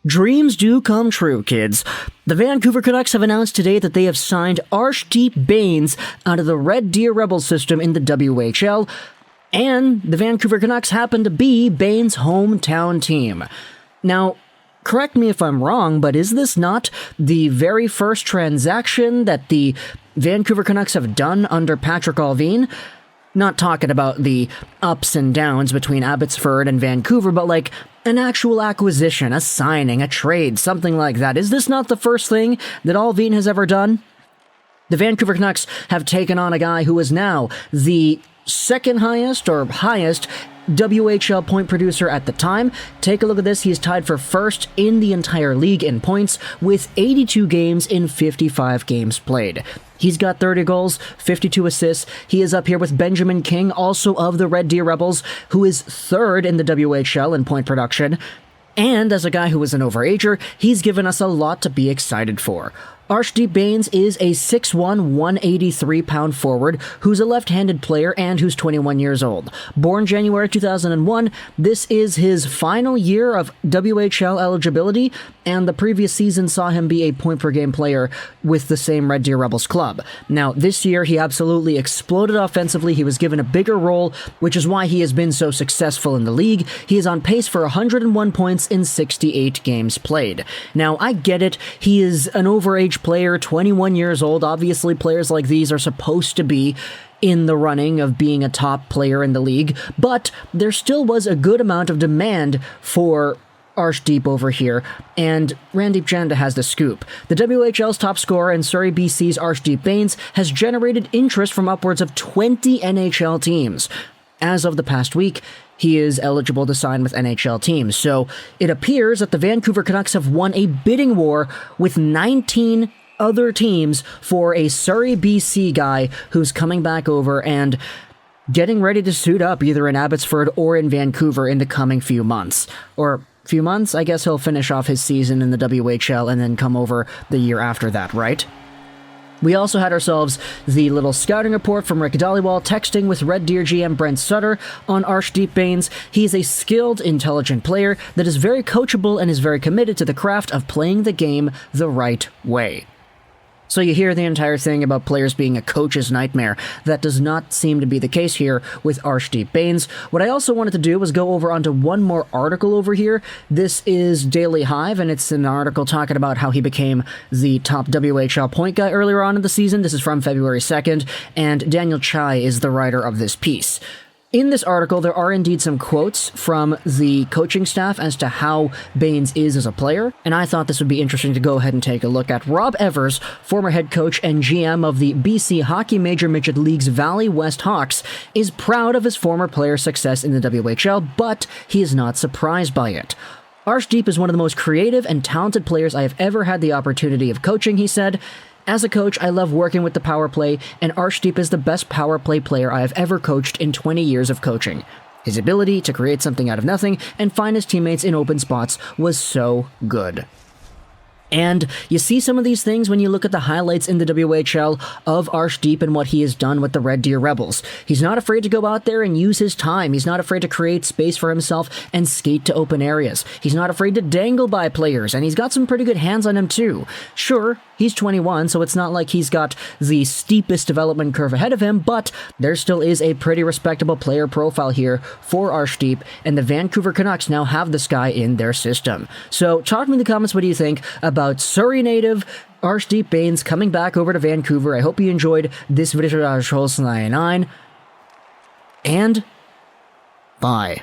Dreams do come true, kids. The Vancouver Canucks have announced today that they have signed Arshdeep Bains out of the Red Deer Rebels system in the WHL, and the Vancouver Canucks happen to be Bains' hometown team. Now, correct me if I'm wrong, but is this not the very first transaction that the Vancouver Canucks have done under Patrick Allvin? Not talking about the ups and downs between Abbotsford and Vancouver, but like an actual acquisition, a signing, a trade, something like that. Is this not the first thing that Allvin has ever done? The Vancouver Canucks have taken on a guy who is now the second highest or highest WHL point producer at the time. Take a look at this. He is tied for first in the entire league in points with 82 games in 55 games played. He's got 30 goals, 52 assists. He is up here with Benjamin King, also of the Red Deer Rebels, who is third in the WHL in point production. And as a guy who is an overager, he's given us a lot to be excited for. Arshdeep Bains is a 6'1", 183-pound forward who's a left-handed player and who's 21 years old. Born January 2001, this is his final year of WHL eligibility, and the previous season saw him be a point-per-game player with the same Red Deer Rebels club. Now, this year, he absolutely exploded offensively. He was given a bigger role, which is why he has been so successful in the league. He is on pace for 101 points in 68 games played. Now, I get it. He is an overage player, 21 years old. Obviously, players like these are supposed to be in the running of being a top player in the league, but there still was a good amount of demand for Arshdeep over here, and Randeep Janda has the scoop. The WHL's top scorer and Surrey BC's Arshdeep Bains has generated interest from upwards of 20 NHL teams. As of the past week, he is eligible to sign with NHL teams, so it appears that the Vancouver Canucks have won a bidding war with 19 other teams for a Surrey BC guy who's coming back over and getting ready to suit up either in Abbotsford or in Vancouver in the coming few months. Or few months? I guess he'll finish off his season in the WHL and then come over the year after that, right? We also had ourselves the little scouting report from Rick Dhaliwal texting with Red Deer GM Brent Sutter on Arshdeep Bains. He is a skilled, intelligent player that is very coachable and is very committed to the craft of playing the game the right way. So you hear the entire thing about players being a coach's nightmare. That does not seem to be the case here with Arshdeep Bains. What I also wanted to do was go over onto one more article over here. This is Daily Hive, and it's an article talking about how he became the top WHL point guy earlier on in the season. This is from February 2nd, and Daniel Chai is the writer of this piece. In this article, there are indeed some quotes from the coaching staff as to how Bains is as a player, and I thought this would be interesting to go ahead and take a look at. Rob Evers, former head coach and GM of the BC Hockey Major Midget League's Valley West Hawks, is proud of his former player's success in the WHL, but he is not surprised by it. Arshdeep is one of the most creative and talented players I have ever had the opportunity of coaching, he said. As a coach, I love working with the power play, and Arshdeep is the best power play player I have ever coached in 20 years of coaching. His ability to create something out of nothing and find his teammates in open spots was so good. And you see some of these things when you look at the highlights in the WHL of Arshdeep and what he has done with the Red Deer Rebels. He's not afraid to go out there and use his time. He's not afraid to create space for himself and skate to open areas. He's not afraid to dangle by players, and he's got some pretty good hands on him too. Sure, he's 21, so it's not like he's got the steepest development curve ahead of him, but there still is a pretty respectable player profile here for Arshdeep, and the Vancouver Canucks now have this guy in their system. So talk to me in the comments, what do you think about Surrey native Arshdeep Bains coming back over to Vancouver? I hope you enjoyed this video, and bye.